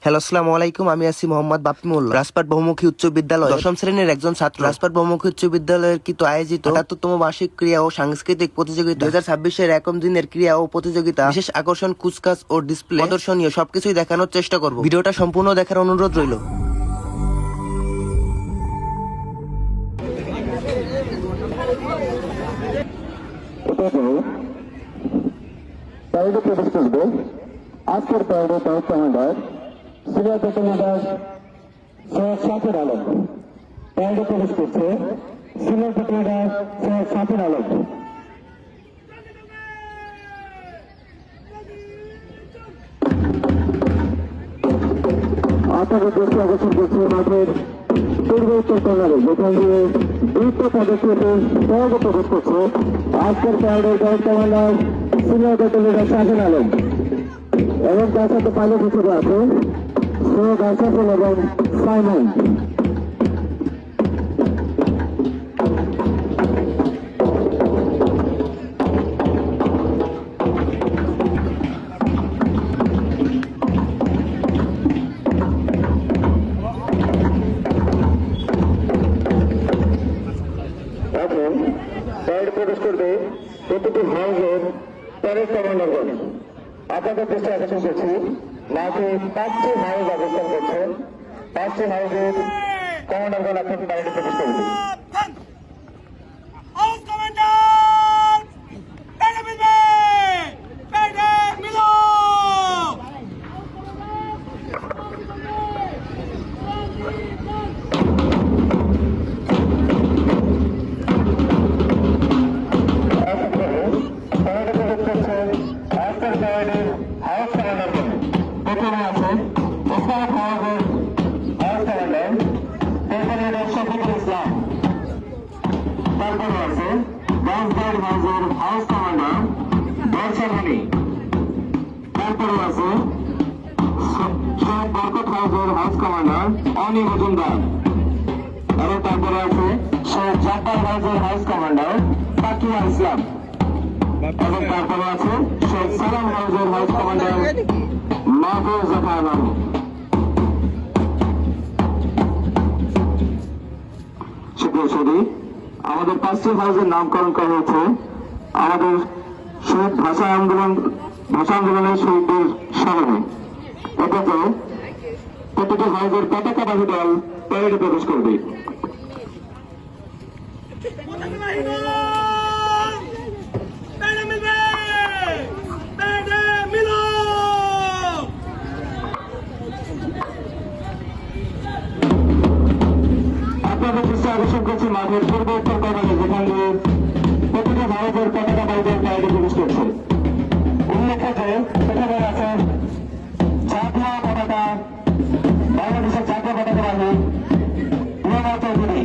Hello, আসসালামু আলাইকুম। আমি আছি মোহাম্মদ বাপ্পি মোল্লা, রাজপাট বহুমুখী উচ্চ বিদ্যালয় দশম শ্রেণীর একজন ছাত্র। রাজপাট বহুমুখী উচ্চ বিদ্যালয়ের কিন্তু আয়োজিত ৭৮তম বার্ষিক ক্রীড়া ও সাংস্কৃতিক প্রতিযোগিতা ২০২৬-এর একম দিনের ক্রীড়া ও প্রতিযোগিতা, বিশেষ আকর্ষণ, কুচকাচ ও ডিসপ্লে, প্রদর্শনীয় সবকিছুই দেখানোর চেষ্টা করব। ভিডিওটা সম্পূর্ণ দেখার অনুরোধ রইল। আজকের প্যারেডে pipe commander senior commander Syed Shafir Alam প্যারেডে প্রবেশ করছে। Senior commander Syed Shafir Alam. আপনাদের দৃষ্টি আকর্ষণ করছে মাঠের পূর্ব উত্তর কর্নারে, যেখান দিয়ে দ্রুত পদক্ষেপে প্যারেডে প্রবেশ করছে আজকের প্যারেডের pipe commander senior commander Shafir Alam এবং তার সাথে পাইলট হিসেবে আছে সৈয়দ আশরাফুল এবং সাইমন। এখন প্যারেড প্রবেশ করবে প্রতিটি হাউসের প্যারেড কমান্ডারগণ। আপনাদের দৃষ্টি আকর্ষণ করছি মাঠে ৫টি হাউস অবস্থান করছেন। ৫টি হাউসের কমান্ডারগণ এখন প্যারেডে প্রবেশ করবে। হাউস কমান্ডার দর্শনী, তারপরে আছে বরকত হাউসের হাউস কমান্ডার অনি মজুমদার, এবং তারপরে আছে শেখ জাফর হাউসের হাউস কমান্ডার তাকিয়া ইসলাম, এবং তারপরে আছে শেখ সালাম হাউসের হাউস কমান্ডার মাহবুব জাফর আলম। আমাদের ৫টি হাউসের নামকরণ করা হয়েছে আমাদের শহীদ ভাষা আন্দোলনের শহীদদের স্মরণে। অথচ প্রতিটি হাউসের পতাকাবাহী দল প্যারেডে প্রবেশ করবে। আপনাদের দৃষ্টি আকর্ষণ করছি মাঠের পূর্ব উত্তর কর্নারে, যেখান দিয়ে প্রতিটি ভারতের পতাকাবাহী দল প্যারেডে প্রবেশ করছে। উল্লেখ্য যে সেখানে আছে জাতীয় পতাকা, বাংলাদেশের জাতীয় পতাকাবাহী রুমা চৌধুরী,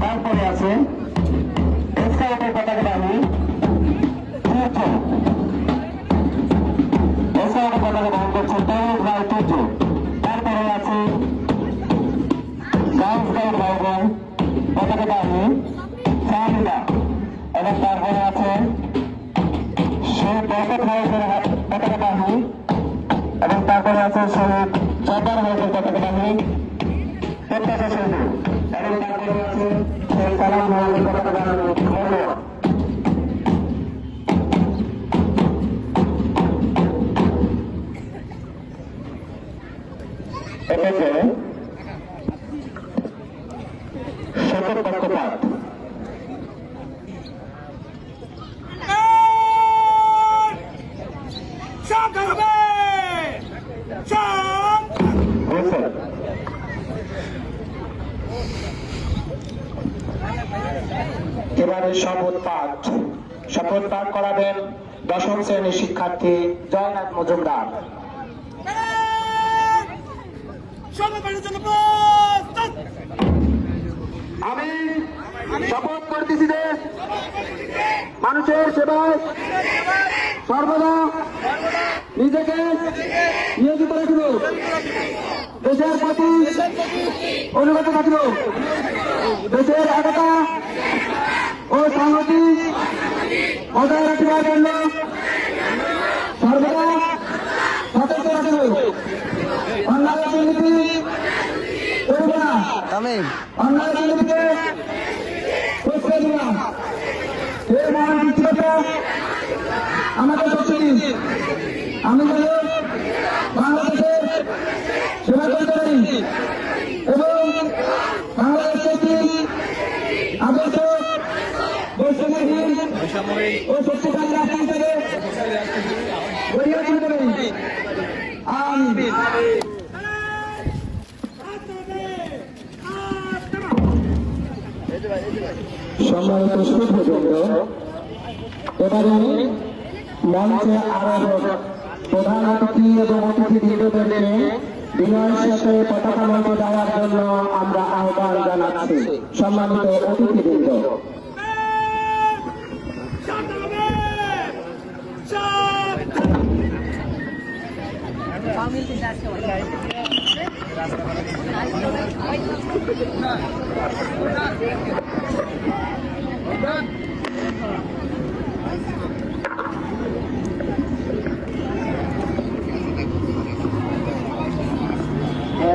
তারপরে আছে স্কাউটের পতাকাবাহী তুর্য, স্কাউটের পতাকা বহন করছে তরুণ রায় তুর্য, তারপরে আছে গার্লস গাইড ভাইবোন পতাকাবাহী সামিলা, এবং তারপরে আছে শহীদ বরকত হাউসের পতাকাবাহী, এবং তারপরে আছে শহীদ জাফর হাউসের পতাকাবাহী প্রত্যাশা সেতু, এবং তারপরে আছে শেখ সালাম হাউসের পতাকাবাহী মনোয়া। এটাকে শপথ বাক্য পাঠ। এবারে শপথ পাঠ করাবেন দশম শ্রেণীর শিক্ষার্থী জয়নাথ মজুমদার। আমি শপথ করতেছি যে মানুষের সেবায় সর্বদা নিজেকে নিয়োজিত রাখিব, দেশের প্রতি অনুগত থাকিব, দেশের একতা ও সংহতি বজায় রাখিবার জন্য সর্বদা সতর্ক রাখিব। তামিম আমরা দিল্লিতে পৌঁছে দিলাম এই মহান বিদ্রোহটা আমাদের শক্তি আমি যেন বাংলাদেশের সেবা করতে পারি এবং বাংলাদেশের কি আদর্শ বৈষম্যহীন ও শক্তিশালী রাষ্ট্র হিসেবে গড়িয়ে তুলতে পারি। আমি সম্মানিত সুধীবৃন্দ, এবারে মঞ্চে আরোহক প্রধান অতিথি এবং অতিথিবৃন্দদেরকে বিনয়ের সাথে পতাকা মঞ্চে দেওয়ার জন্য আমরা আহ্বান জানাচ্ছি। সম্মানিত অতিথিবৃন্দ,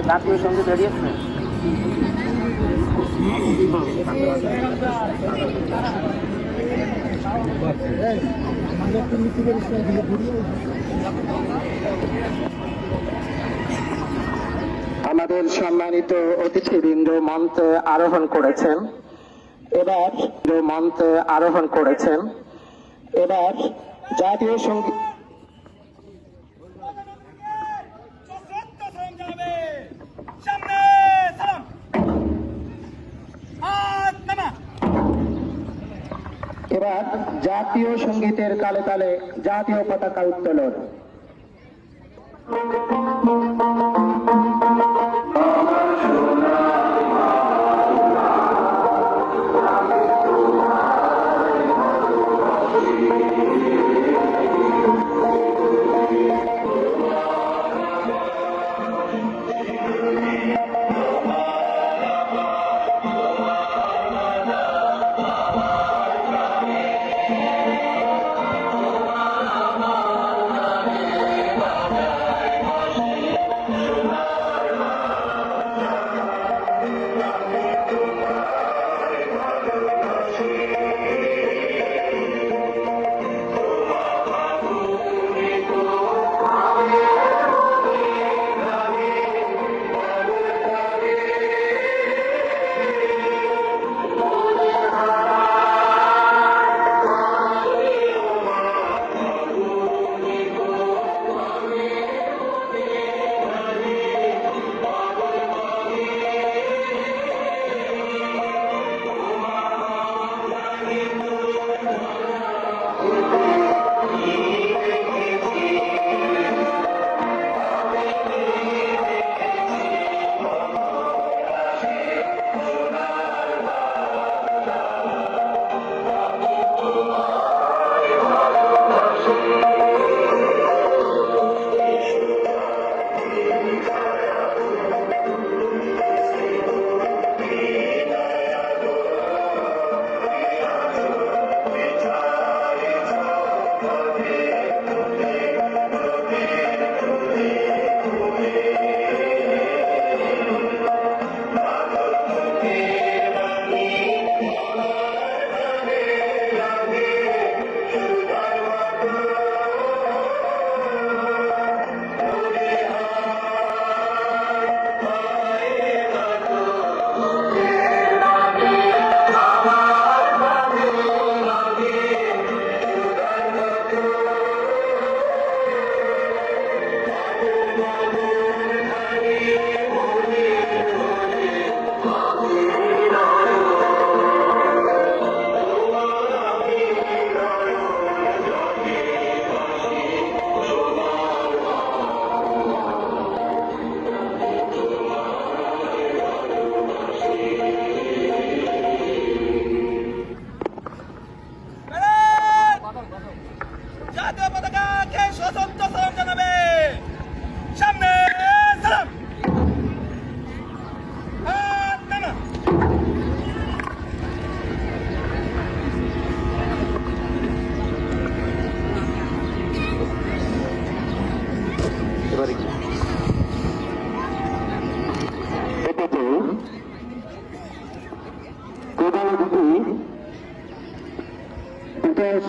জাতীয় সঙ্গীত রেডি আছে। আমাদের সম্মানিত অতিথিবৃন্দ মঞ্চে আরোহণ করেছেন। এবার জাতীয় সঙ্গীত এবার জাতীয় সঙ্গীতের তালে তালে জাতীয় পতাকা উত্তোলন।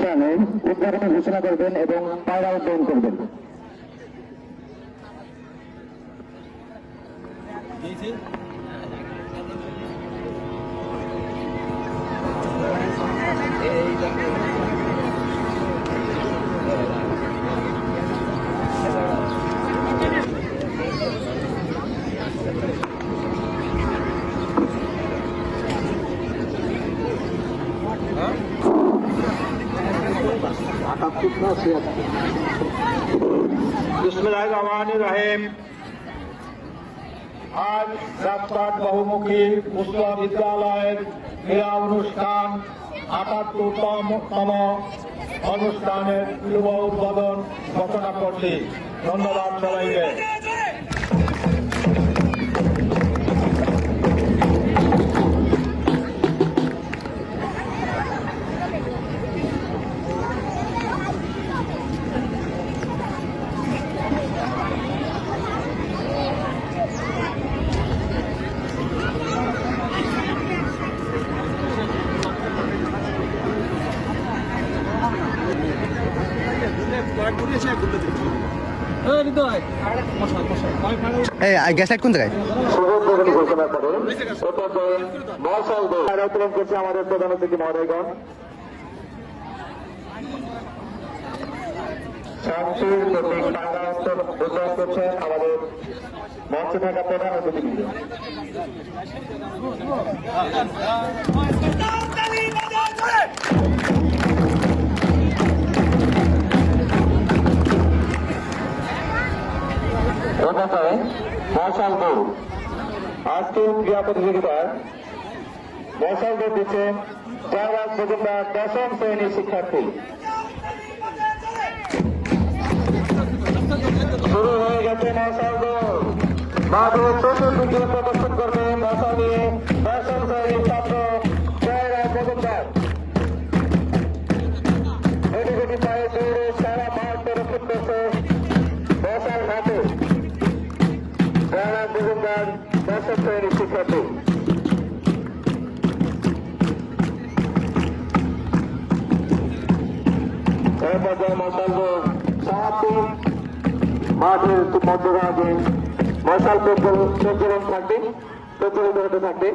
সালে উদ্বোধনী ঘোষণা করবেন এবং পায়রা উদ্বোধন করবেন। বিসমিল্লাহিররহমানিররহিম। আজ রাজপাট বহুমুখী উচ্চ বিদ্যালয়ের ক্রীড়া অনুষ্ঠান ৭৮তম অনুষ্ঠানের শুভ উদ্বোধন ঘোষণা করছি। ধন্যবাদ সবাইকে। এই গ্যাস লাইট কোন জায়গায়? শুভোদ্বোধন ঘোষণা করে মহাশয় আয়োজন করছে আমাদের প্রধান অতিথি মহোদয়গণ। শান্তির প্রতীক পায়রা উদ্বোধন করছেন আমাদের মঞ্চে থাকা প্রধান অতিথিবৃন্দ। মশাল দৌড় আজকের ক্রীড়া প্রতিযোগিতার মশাল দৌড় দিচ্ছেন চারবাস মজুমদার ১০ম শ্রেণীর শিক্ষার্থী। শুরু হয়ে গেছে মশাল দৌড়। মাঠে চতুর্দিকে প্রদর্শন করবে মশাল নিয়ে ১০ম শ্রেণীর ছাত্র চারবাস মজুমদার। এটি পায়ে দৌড়ে সারা মাঠ প্রদর্শন করছে মশাল ঘাটে চারবাস মজুমদার ১০ম শ্রেণীর শিক্ষার্থী। মাঠের মধ্যভাগে মশাল প্রজ্বলন থাকবে, প্রজ্বলিত হতে থাকবে।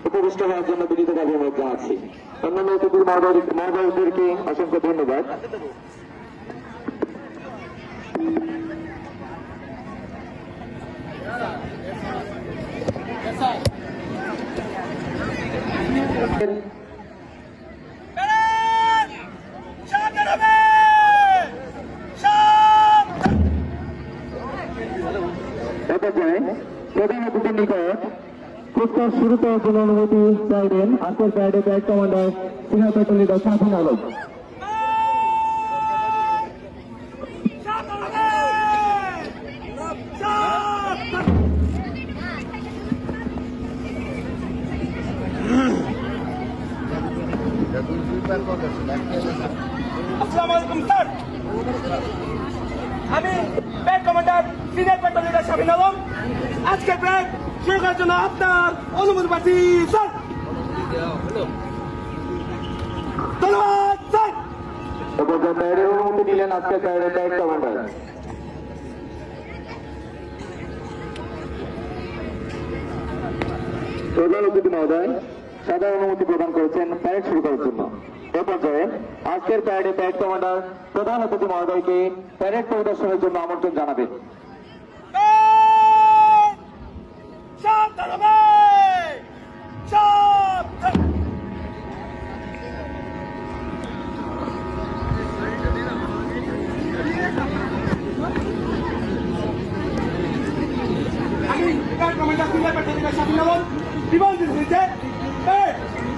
উপবিষ্ট হওয়ার জন্য বিনীতভাবে অনুরোধ জানাচ্ছি। অন্যান্য অতিথির মহোদয়দেরকে অসংখ্য ধন্যবাদ। প্রধান অতিথির নিকট পুরস্কার শুরু করার জন্য অনুমতি চাইবেন আজকের প্যারেডে parade commander senior patrol leader Shahin Alam. আসসালামু আলাইকুম স্যার, আমি parade commander senior patrol leader Shahin Alam. আজকের প্যারেড শুরু করার জন্য আপনার অনুমতি পাচ্ছি স্যার। ধন্যবাদ স্যার। প্যারেডের অনুমতি দিলেন আজকের প্যারেডের প্যারেড কমান্ডার। প্রধান অতিথি মহোদয় সাদা অনুমতি প্রদান করেছেন প্যারেড শুরু করার জন্য। এ পর্যায়ে আজকের প্যারেডে প্যারেড কমান্ডার প্রধান অতিথি মহোদয়কে প্যারেড পরিদর্শনের জন্য আমন্ত্রণ জানাবেন।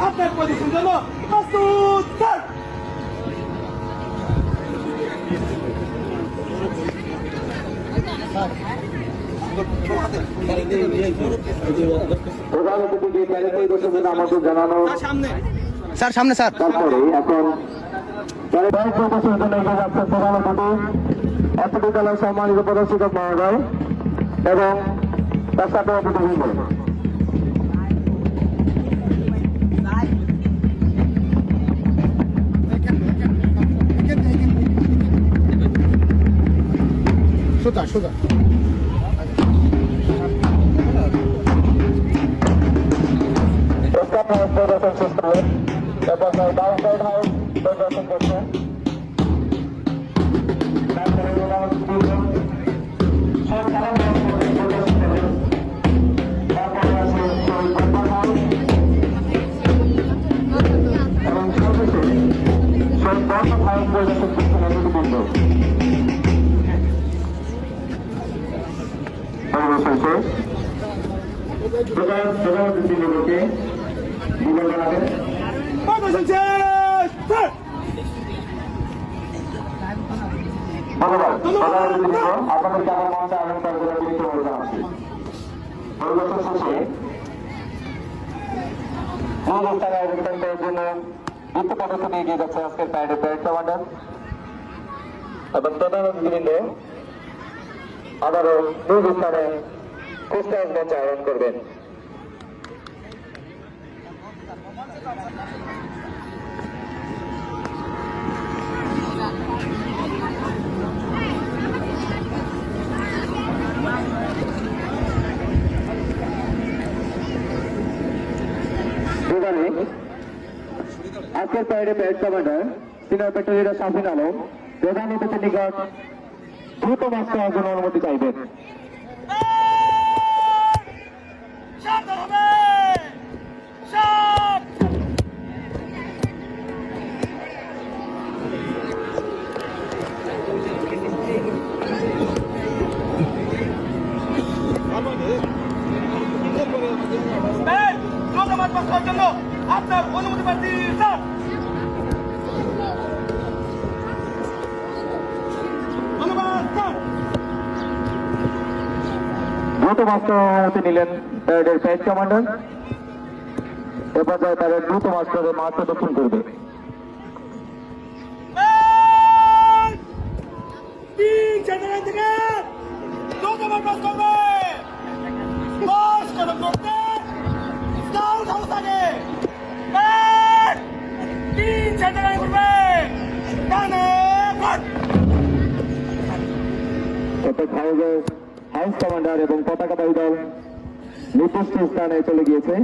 আপনার পজিশন জন্য প্রস্তুত স্যার। প্রধান অতিথিকে প্যারেড পরিদর্শনের আমন্ত্রণ জানানো স্যার সামনে স্যার। তারপরে এখন প্যারেড পরিদর্শনের জন্য এগিয়ে যাচ্ছে প্রধান অতিথি এত বিদ্যালয়ের সম্মানিত প্রদর্শক মহোদয় এবং তার সাথে অতিথিবৃন্দ। সোজা সোজা স্টাফ হাউস পরিদর্শন শেষ করে এরপর ডাউনসাইড হাউস পরিদর্শন করছে তারপরে তারপরে আছে হাউস এবং সর্বশেষে হাউস পরিদর্শন করছে নেতৃবৃন্দ অবশেষে প্রধানমন্ত্রী বিভাগকে বিভাগ জানাবেন পরিদর্শন শেষ স্যার ধন্যবাদ প্রধানমন্ত্রী বিভাগ আপনাদেরকে আমার মঞ্চে আবেদন করার জন্য বিনীত অনুরোধ জানাচ্ছি পরিদর্শন শেষে মূল স্থানে অবস্থান করার জন্য দ্রুত পদক্ষেপে এগিয়ে যাচ্ছে আজকের প্যারেডের প্যারেড কমান্ডার এবং প্রধানমন্ত্রীবৃন্দ আবারও মূল স্থানে কুচকাওয়াজ মঞ্চে আহ্বান করবেন আজকের প্যারেডে parade commander senior patrol leader Shafin Alam প্রধান অতিথির নিকট দ্রুত মার্চ করার জন্য অনুমতি চাইবেন শান্ত হবে শান্ত ধন্যবাদ পাওয়ার জন্য আপনার অনুমতি পাচ্ছি স্যার ধন্যবাদ স্যার দ্রুত মার্চ করার অনুমতি নিলেন প্যারেডের প্যারেড কমান্ডার এ পর্যায়ে তাদের দ্রুত মার্চ করে মাঠ প্রদক্ষিণ করবে তিন জানুয়ারি থেকে ধন্যবাদ পাস করবে পাস করতে স্কাউট হাউস আগে তিন জানুয়ারি করবে ডানে কট প্রত্যেক হাউসের হাউস কমান্ডার এবং পতাকাবাহী দল নির্দিষ্ট স্থানে চলে গিয়েছে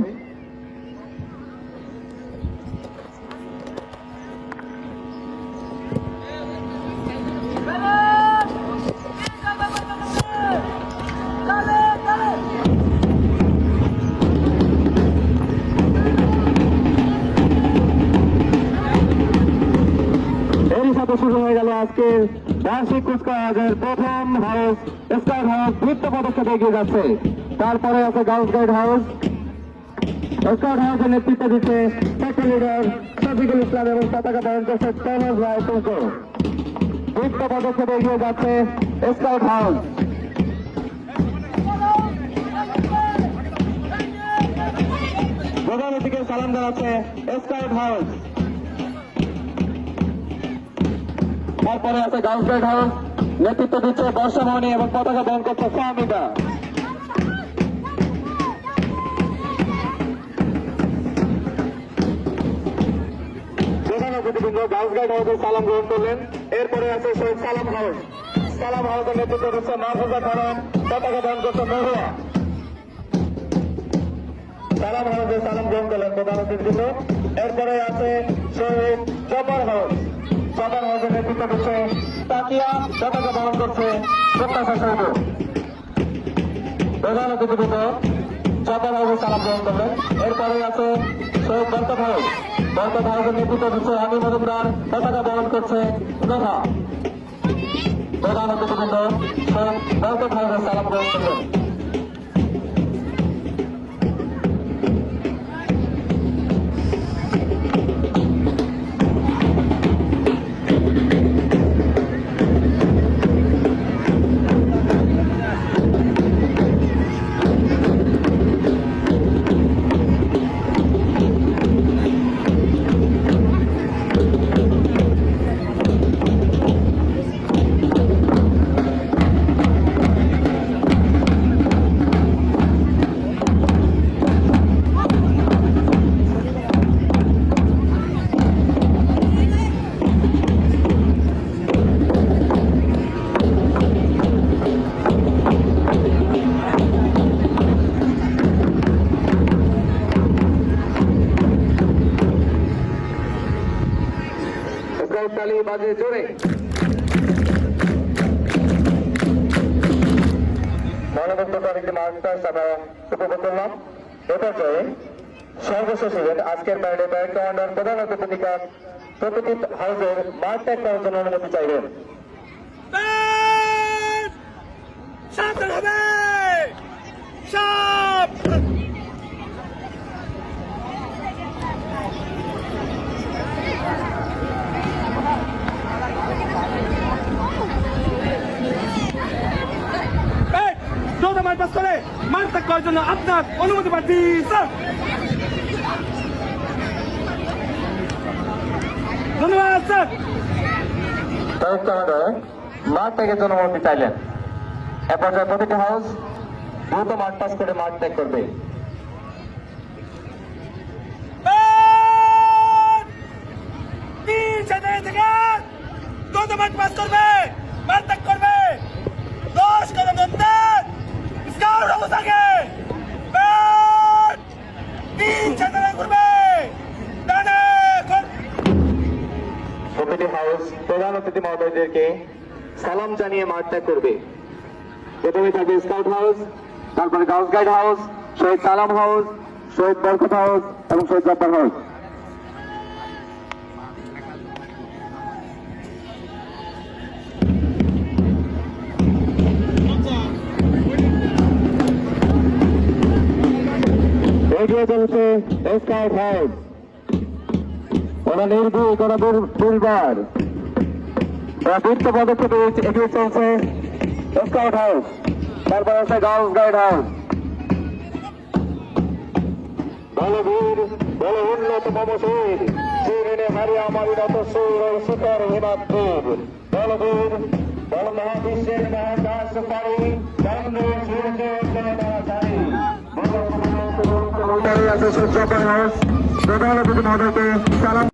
এরই সাথে শুরু হয়ে গেল আজকের বার্ষিক কুচকাওয়াজের প্রথম হাউস স্কাউট হাউস দ্রুত পদক্ষেপে এগিয়ে যাচ্ছে তারপরে আছে গার্লস গাইড হাউস স্কাউট হাউসের নেতৃত্ব দিচ্ছে সেক্টর লিডার শফিকুল ইসলাম এবং পতাকা বহন করছে তনজ রায় টুকু দ্রুত পদক্ষেপে এগিয়ে যাচ্ছে স্কাউট হাউস প্রধানমন্ত্রীকে সালাম জানাচ্ছে স্কাউট হাউস তারপরে আছে গার্লস গাইড হাউস নেতৃত্ব দিচ্ছে বর্ষামণি এবং পতাকা বহন করছে ফাহমিদা প্রধান অতিথিবৃন্দ গার্লস গাইড হাউসের সালাম গ্রহণ করলেন এরপরে আছে শহীদ সালাম হাউস হাউসের নেতৃত্ব দিচ্ছে মাহফুজা খানম পতাকা বহন করছে মহুয়া সালাম হাউসের সালাম গ্রহণ করলেন প্রধান অতিথিবৃন্দ এরপরে আছে শহীদ চপার হাউসের নেতৃত্ব দিচ্ছে তাকিয়া পতাকা বহন করছে প্রত্যাশা সৌধ প্রধান অতিথিবৃন্দ চপার হাউসের সালাম গ্রহণ করলেন এরপরে আছে শহীদ বরকত হাউসের নেতৃত্ব দিচ্ছে হামি মজুমদার পতাকা বহন করছে মেধা প্রধান অতিথিবৃন্দ শহীদ বরকত হাউসের সালাম গ্রহণ করলেন বাজে জোরে। মনোমুগ্ধকর একটি মার্চ পাস্ট আমরা উপভোগ করলাম। এরপরে সর্বশেষ ইভেন্ট আজকের প্যারেডে প্যারেড কমান্ডার প্রধান অতিথিকা প্রতিটি হাউসের মাঠ ত্যাগ করার জন্য অনুমতি চাইবেন। সাবধান হবে সব দ্রুত মাঠ পাস করে মাঠ ত্যাগ করার জন্য আপনার অনুমতি প্রার্থী স্যার। ধন্যবাদ স্যার। প্যারেড কমান্ডার মাঠ ত্যাগের জন্য অনুমতি চাইলেন। এ পর্যায়ে প্রতিটি হাউস দ্রুত মাঠ পাস করে মাঠ ত্যাগ করবে। দ্রুত মাঠ পাস করবে মাঠ ত্যাগ করবে 10 কদম দূরত্বে স্কাউট অবস্থাকে তিন ছেড়ে করবে ডানে প্রতিটি হাউস প্রধান অতিথি মহোদয়দেরকে সালাম জানিয়ে মাঠ ত্যাগ করবে। প্রথমে থাকবে স্কাউট হাউস, তারপরে গাউস গাইড হাউস, শহীদ সালাম হাউস, শহীদ বরকত হাউস এবং শহীদ জব্বার হাউস। এগিয়ে চলছে স্কাউট হাউস, ওরা নির্ভীক, ওরা দুর্বার, ওরা দ্রুত পদক্ষেপে এগিয়ে চলছে স্কাউট হাউস, তারপর আছে গাউস গাইড হাউস। বলবীর বল উন্নত মমশীর চিরিনে হারিয়া মারিনত সুর সুতর হিমাদ্রীর বলবীর বল মহাবিশ্বের মহাকাশ পারি চন্দ্র সূর্য জলধারী আছে সূর্য হাউস প্রধান অতিথি মহোদয়কে সালাম।